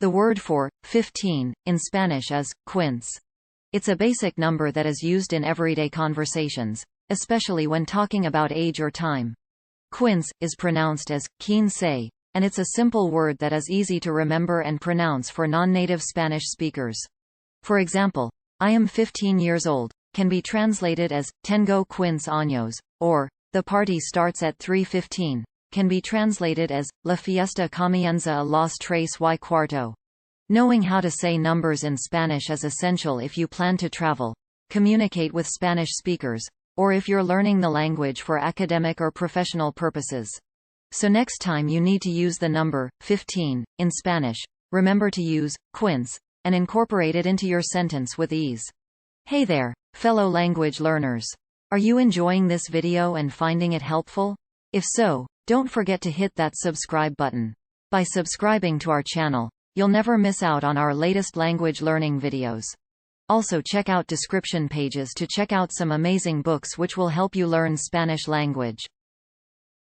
The word for 15 in Spanish is quince. It's a basic number that is used in everyday conversations, especially when talking about age or time. Quince is pronounced as quince, and it's a simple word that is easy to remember and pronounce for non-native Spanish speakers. For example, I am 15 years old, can be translated as tengo quince años, or the party starts at 3:15, can be translated as la fiesta comienza a las 3:15. Knowing how to say numbers in Spanish is essential if you plan to travel, communicate with Spanish speakers, or if you're learning the language for academic or professional purposes. So next time you need to use the number 15 in Spanish, remember to use quince and incorporate it into your sentence with ease. Hey there, fellow language learners. Are you enjoying this video and finding it helpful? If so, don't forget to hit that subscribe button. By subscribing to our channel, you'll never miss out on our latest language learning videos. Also check out description pages to check out some amazing books which will help you learn Spanish language.